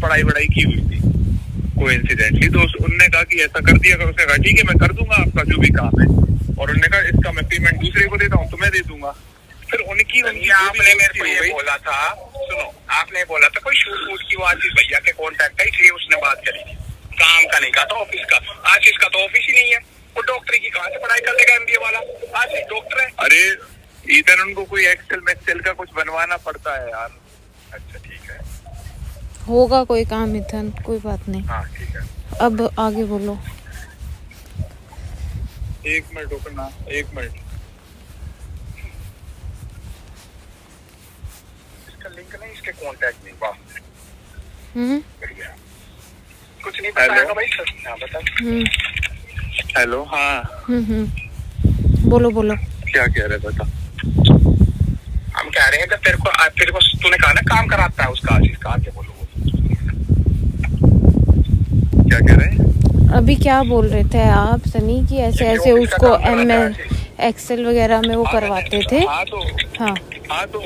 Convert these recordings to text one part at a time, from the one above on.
पढ़ाई वढ़ाई की हुई थी कोइंसिडेंटली। तो उनने कहा कि ऐसा कर दिया करो। उसने कहा ठीक है मैं कर दूंगा आपका जो भी काम है, और उन्होंने कहा इसका मैं पेमेंट दूसरे को देता हूँ, तुम्हें दे दूंगा। फिर उनकी आपने मेरे को ये बोला था, सुनो, आपने बोला था कोई शूट वूट की वो आशीष भैया के कॉन्टेक्ट है, इसलिए उसने बात करी थी। काम का नहीं कहा था, ऑफिस का। आशीष का तो ऑफिस ही नहीं है, वो डॉक्टरी की कहाँ से पढ़ाई कर लेगा एमबीए वाला? आशीष डॉक्टर है। अरे इधर उनको कोई एक्सेल का कुछ बनवाना पड़ता है यार। अच्छा ठीक है, होगा कोई काम इधर, कोई बात नहीं। हाँ ठीक है, अब आगे बोलो। 1 मिनट रुकना, 1 मिनट। इसका लिंक नहीं, इसके कॉन्टेक्ट नहीं। वाह बढ़िया, कुछ नहीं बताएगा भाई सर। हाँ बता। हेलो, हाँ बोलो बोलो। क्या कह रहे बता। हम कह रहे हैं जब तेरे को तूने कहा ना काम कराता है उसका आशीष का, आगे बोलो। क्या कह रहे हैं? अभी क्या बोल रहे थे आप सनी की ऐसे ऐसे उसको एमएल एक्सेल वगैरह में वो करवाते थे। हाँ तो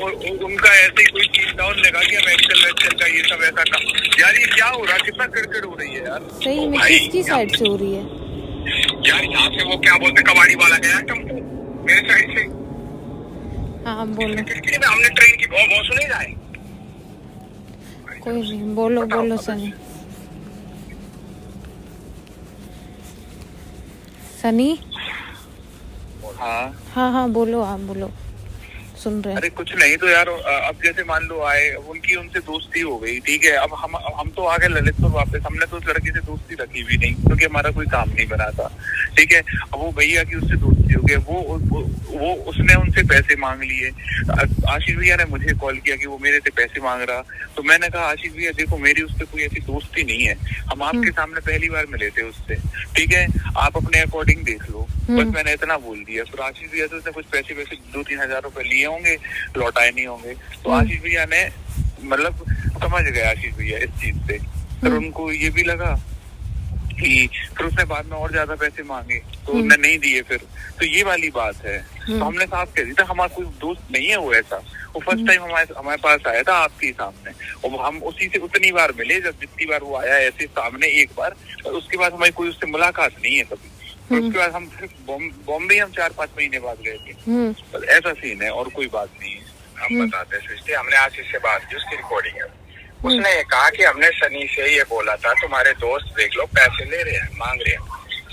उनका ऐसे ही कोई चीज डाउन लगा कि हम एक्सेल का ये सब ऐसा काम। यार ये क्या हो रहा है, कितना किरकिर हो रही है यार। सही में किसकी साइड से हो रही है यार? यहाँ से वो क्या बोलते कबाड़ी वाला गया टेम्पो मेरे साइड से। हाँ बोलो। हमने ट्रेन की बहुत सुनी जाए। कोई नहीं, बोलो बोलो सनी। सनी हाँ बोलो, आप बोलो, सुन रहे हैं। अरे कुछ नहीं तो यार, अब जैसे मान लो आए, उनकी उनसे दोस्ती हो गई, ठीक है। अब हम तो आ गए ललितपुर वापस। हमने तो उस लड़की से दोस्ती रखी भी नहीं क्योंकि हमारा कोई काम नहीं बना था, ठीक है। अब वो भैया की उससे दोस्ती हो गई, वो उसने उनसे पैसे मांग लिए। आशीष भैया ने मुझे कॉल किया कि वो मेरे से पैसे मांग रहा। तो मैंने कहा आशीष भैया देखो, मेरी उससे कोई ऐसी दोस्ती नहीं है, हम आपके सामने पहली बार मिले थे उससे, ठीक है। आप अपने अकॉर्डिंग देख लो, बस मैंने इतना बोल दिया। फिर आशीष भैया से उसने कुछ पैसे 2-3 हजार रुपए लिए होंगे, लौटाए नहीं होंगे। तो आशीष भैया ने मतलब समझ गए आशीष भैया इस चीज से। फिर उनको ये भी लगा कि फिर उसने बाद में और ज्यादा पैसे मांगे तो उन्होंने नहीं दिए। फिर तो ये वाली बात है। तो हमने साफ कह दिया था हमारा कोई दोस्त नहीं है वो ऐसा। वो फर्स्ट टाइम हमारे पास आया था आपके सामने, और हम उसी से उतनी बार मिले जब जितनी बार वो आया ऐसे सामने एक बार। और उसके बाद हमारी कोई उससे मुलाकात नहीं है कभी। उसके बाद हम फिर बॉम्बे हम 4-5 महीने बाद गए थे। ऐसा सीन है और कोई बात नहीं है। हम बताते हैं सृष्टि, हमने आशीष से बात की, उसकी रिकॉर्डिंग है। उसने कहा कि हमने सनी से ये बोला था तुम्हारे दोस्त देख लो पैसे ले रहे हैं, मांग रहे हैं।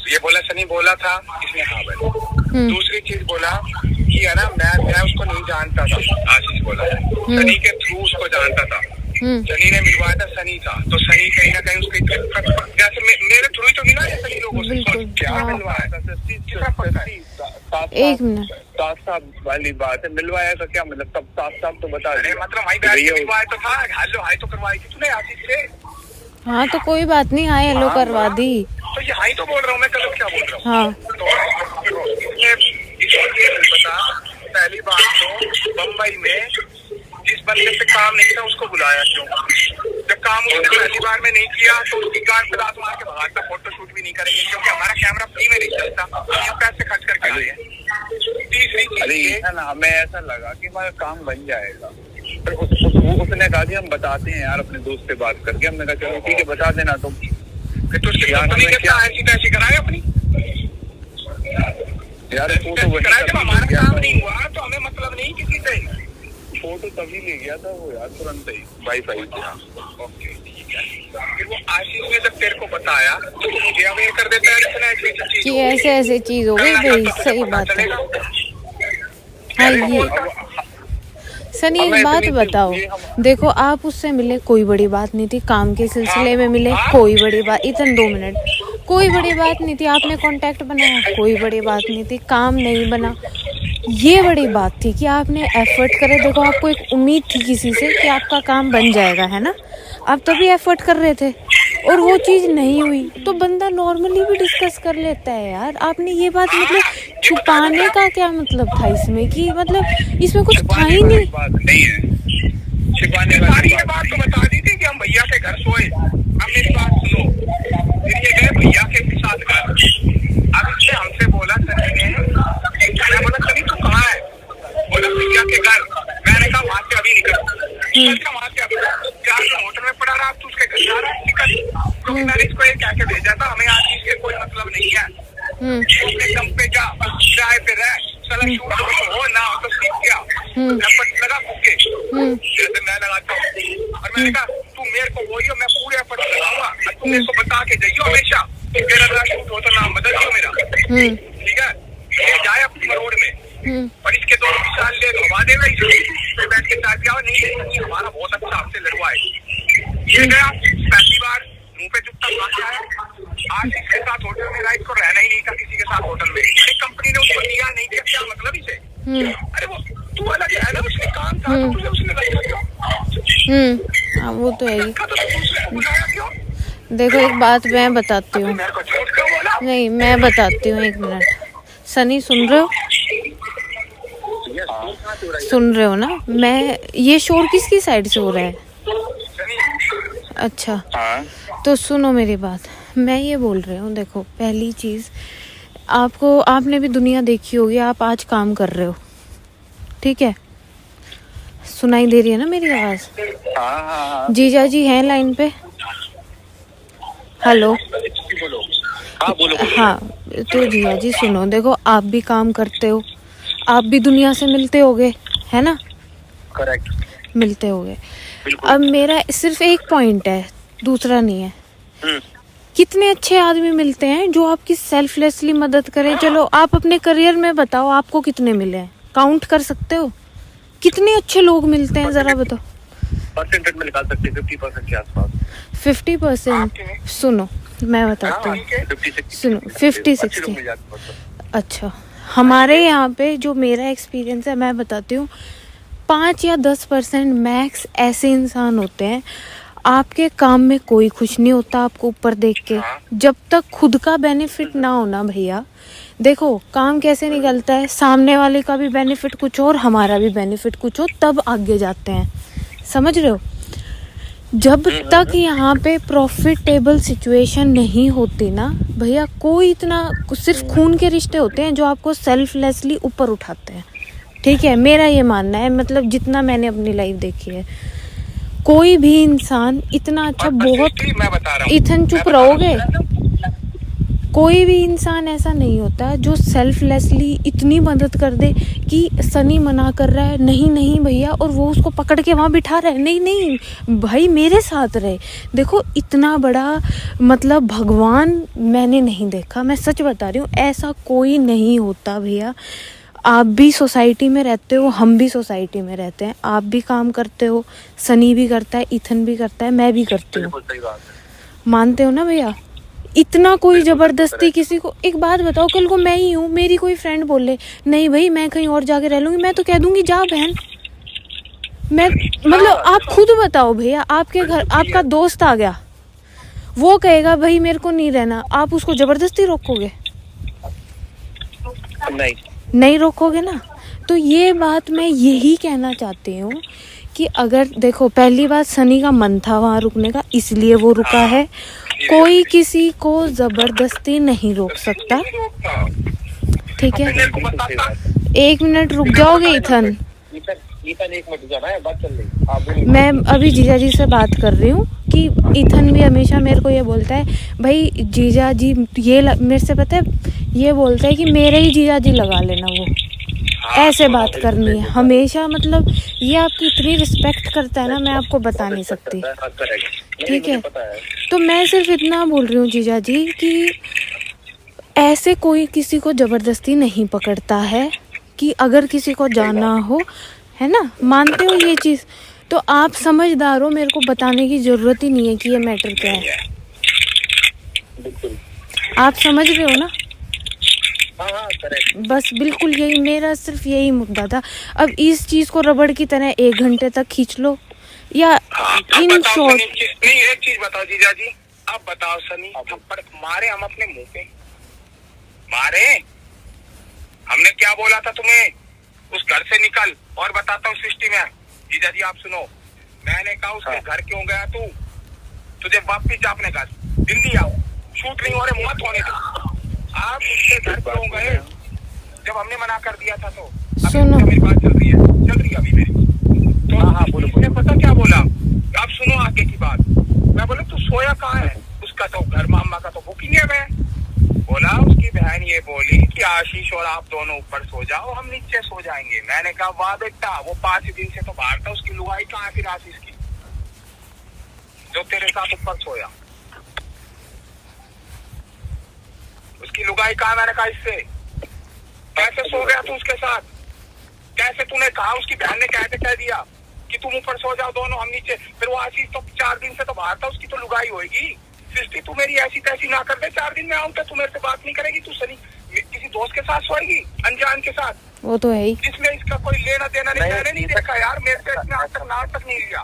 ये बोला सनी बोला था, इसने हाँ बोला। दूसरी चीज बोला कि है ना मैं उसको नहीं जानता था, आशीष बोला सनी के थ्रू उसको जानता था। सनी ने मिलवाया था सनी का, तो सनी कहीं ना कहीं उसके जैसे मेरे थ्रू ही तो मिला है सनी लोगों से। क्या मिलवाया था? एक मिनट, साफ वाली बात है, मिलवाया था क्या मतलब? तब साफ तो बता दे। मतलब भाई मिलवाया तो था, हेलो हाई तो करवाई थी तूने आशीष से। हाँ तो कोई बात नहीं, हाय हेलो करवा दी। तो ये हाई तो बोल रहा हूँ मैं, गलत क्या बोल रहा हूँ? हाँ तो इसलिए पता, पहली बात तो बम्बई में जिस बंदे पे काम नहीं था उसको बुलाया क्यों? जब काम उसने पहली बार में नहीं किया तो उसकी गांड पे लात मार के भगाता, फोटो शूट भी नहीं करेंगे क्योंकि हमारा कैमरा फ्री में नहीं चलता, हम पैसे खर्च करके आए हैं। तीसरी चीज ना हमें ऐसा लगा कि हमारा काम बन जाएगा। फिर उसने कहा कि हम बताते हैं यार अपने दोस्त से बात करके। हमने कहा चलो ठीक है बता देना तुम। फिर तो उसकी कंपनी ने क्या ऐसी तैसी कराए अपनी यार। जब हमारा काम नहीं हुआ तो हमें मतलब नहीं किसी से। फोटो तभी ले गया था वो यार, तुरंत ही वाईफाई से। ओके ठीक है। फिर वो आशीष ने जब तेरे को बताया तो मुझे अवेयर कर देता है कि ऐसे ऐसे चीज हो गई भाई। सही बात है। हाँ ये सनी एक बात बताओ, देखो आप उससे मिले कोई बड़ी बात नहीं थी, काम के सिलसिले में मिले कोई बड़ी बात, इतने 2 मिनट कोई बड़ी बात नहीं थी। आपने कांटेक्ट बनाया कोई बड़ी बात नहीं थी, काम नहीं बना ये बड़ी बात थी कि आपने एफर्ट करे। देखो आपको एक उम्मीद थी किसी से कि आपका काम बन जाएगा, है ना। आप तभी एफर्ट कर रहे थे और वो चीज़ नहीं हुई तो बंदा नॉर्मली भी डिस्कस कर लेता है यार। आपने ये बात मतलब छुपाने का क्या मतलब था इसमें, कि मतलब इसमें कुछ था ही नहीं। छिपाने वाली बात तो बता दी थी कि हम भैया के घर सोए। हम मेरी बात सुनो, फिर ये गए भैया के साथ घर। अब इसने हमसे बोला सनी ने, मैं बोला सनी तू कहाँ है? बोला भैया के घर। मैंने कहा वहाँ से अभी निकल। वहाँ से अभी होटल में पड़ा रहा, तू उसके घर जा रहा है निकल, क्योंकि मैंने इसको ये कह के भेजा था हमें आज चीज से कोई मतलब नहीं है, अपने दम पे जा, किराए पे रह, साला शूट हो ना हो तो सीख गया, एफर्ट लगा फूके, जैसे मैं लगाता हूँ। और मैंने कहा तू मेरे को बोलियो, मैं पूरे एफर्ट लगाऊंगा, तू मेरे को बता के जाइयो हमेशा कि मेरा अगर शूट हो तो नाम बदल दियो मेरा, ठीक है, ये जाए अपनी रोड में। और इसके 2 साल ले घुमा देगा, इसमें बैठ के चाय पिया नहीं, हमारा बहुत अच्छा हमसे लड़वा है। ये गया पहली बार मुंह पे जूता मार के आया, आज इसके साथ होटल में रहा, इसको रहना ही नहीं था किसी के साथ होटल में, कंपनी ने उसको दिया नहीं दिया क्या मतलब इसे, अरे वो तू अलग है ना, उसने काम था तो तुझे उसने रखा क्यों? हाँ वो तो है ही। तो दूसरे को बुलाया क्यों? देखो एक बात मैं बताती हूँ, मेरे को झूठ क्यों बोला? नहीं मैं बताती हूँ, 1 मिनट। सनी सुन रहे हो? सुन रहे हो ना? मैं ये शोर किसकी साइड से हो रहा है? अच्छा तो सुनो मेरी बात, मैं ये बोल रही हूँ, देखो पहली चीज़ आपने भी दुनिया देखी होगी, आप आज काम कर रहे हो, ठीक है, सुनाई दे रही है ना मेरी आवाज़? जीजा जी हैं लाइन पे? हेलो हाँ, तो जीजा जी सुनो, देखो आप भी काम करते हो, आप भी दुनिया से मिलते होगे, है ना? करेक्ट, मिलते होगे। अब मेरा सिर्फ एक पॉइंट है, दूसरा नहीं है। कितने अच्छे आदमी मिलते हैं जो आपकी सेल्फलेसली मदद करें। चलो आप अपने करियर में बताओ आपको कितने मिले हैं, काउंट कर सकते हो? कितने अच्छे लोग मिलते हैं जरा बताओ। परसेंटेज में निकाल सकते हैं 50% के आसपास। 50%? सुनो मैं बताती हूँ, सुनो 50-60। अच्छा हमारे यहाँ पे जो मेरा एक्सपीरियंस है मैं बताती हूँ, 5 या 10% मैक्स ऐसे इंसान होते हैं, आपके काम में कोई खुश नहीं होता आपको ऊपर देख के, जब तक खुद का बेनिफिट ना हो ना भैया। देखो काम कैसे निकलता है, सामने वाले का भी बेनिफिट कुछ और हमारा भी बेनिफिट कुछ और, तब आगे जाते हैं, समझ रहे हो? जब तक यहाँ पे प्रॉफिटेबल सिचुएशन नहीं होती ना भैया, कोई इतना, सिर्फ खून के रिश्ते होते हैं जो आपको सेल्फलेसली ऊपर उठाते हैं, ठीक है? मेरा ये मानना है, मतलब जितना मैंने अपनी लाइफ देखी है, कोई भी इंसान इतना अच्छा, बहुत, मैं बता रहा हूँ, इथन चुप रहोगे? कोई भी इंसान ऐसा नहीं होता जो सेल्फलेसली इतनी मदद कर दे कि सनी मना कर रहा है, नहीं नहीं भैया, और वो उसको पकड़ के वहाँ बिठा रहा है, नहीं नहीं भाई मेरे साथ रहे। देखो इतना बड़ा मतलब भगवान मैंने नहीं देखा, मैं सच बता रही हूँ, ऐसा कोई नहीं होता भैया। आप भी सोसाइटी में रहते हो, हम भी सोसाइटी में रहते हैं, आप भी काम करते हो, सनी भी करता है, इथन भी करता है, मैं भी करती हूँ, मानते हो ना भैया? इतना कोई जबरदस्ती किसी को, एक बात बताओ, कल को मैं ही हूँ, मेरी कोई फ्रेंड बोले नहीं भाई मैं कहीं और जाके रह लूंगी, मैं तो कह दूंगी जा बहन। मैं मतलब आप खुद बताओ भैया, आपके घर आपका दोस्त आ गया, वो कहेगा भाई मेरे को नहीं रहना, आप उसको जबरदस्ती रोकोगे? नहीं रोकोगे ना। तो ये बात मैं यही कहना चाहती हूँ कि अगर देखो, पहली बात सनी का मन था वहाँ रुकने का, इसलिए वो रुका है, कोई किसी को जबरदस्ती नहीं रोक सकता, ठीक है? 1 मिनट रुक जाओगे इथन? मैं अभी जीजा जी से बात कर रही हूँ कि इथन भी हमेशा मेरे को ये बोलता है, भाई जीजा जी ये मेरे से पता है ये बोलता है कि मेरे ही जीजा जी लगा लेना, वो ऐसे बात करनी है हमेशा, मतलब ये आपकी इतनी रिस्पेक्ट करता है ना, मैं आपको बता नहीं सकती, ठीक है? तो मैं सिर्फ इतना बोल रही हूँ जीजा जी कि ऐसे कोई किसी को जबरदस्ती नहीं पकड़ता है कि अगर किसी को जाना हो, है ना? मानते हो ये चीज़? तो आप समझदार हो, मेरे को बताने की ज़रूरत ही नहीं है कि ये मैटर क्या है, आप समझ रहे हो ना? बस बिल्कुल यही, मेरा सिर्फ यही मुद्दा था। अब इस चीज़ को रबड़ की तरह 1 घंटे तक खींच लो या इन शॉर्ट। नहीं एक चीज बताओ जीजा जी, अब बताओ सनी थप्पड़ मारे हम अपने मुंह पे, मारे? हमने क्या बोला था तुम्हें? उस घर से निकल, और बताता हूँ सृष्टि में, जीजा जी आप सुनो, मैंने कहा उसके घर क्यों गया तू? तुझे वापिस जा अपने घर, दिल्ली आओ, शूट नहीं हो रहे मत होने दो। आप उसके घर क्यों गए जब हमने मना कर दिया था? तो सुनो, मेरी बात चल रही है अभी मेरी, तो इसने पता क्या बोला? आप सुनो आगे की बात, मैं बोला तू सोया कहाँ है? उसका तो घर मामा का तो बुकिंग है। मैं बोला, उसकी बहन ये बोली कि आशीष और आप दोनों ऊपर सो जाओ, हम नीचे सो जाएंगे। मैंने कहा वाह बेटा, वो 5 दिन से तो बाहर था, उसकी लुगाई कहाँ है फिर आशीष की जो तेरे साथ ऊपर सोया? उसकी लुगाई कहाँ? मैंने कहा इससे कैसे सो गया तू उसके साथ? कैसे तूने कहा? उसकी बहन ने कैसे कह दिया कि तुम ऊपर सो जाओ दोनों, हम नीचे? फिर वो आशीष तो 4 दिन से तो बाहर था, उसकी तो लुगाई होगी। सृष्टि तू मेरी ऐसी तैसी ना कर दे, 4 दिन में आऊं तो तू मेरे से बात नहीं करेगी, तू सनी किसी दोस्त के साथ सोएगी अनजान के साथ? वो तो है ही, जिसमें इसका कोई लेना देना नहीं। मैंने नहीं देखा यार, मेरे से इसने आज तक नाम तक नहीं लिया।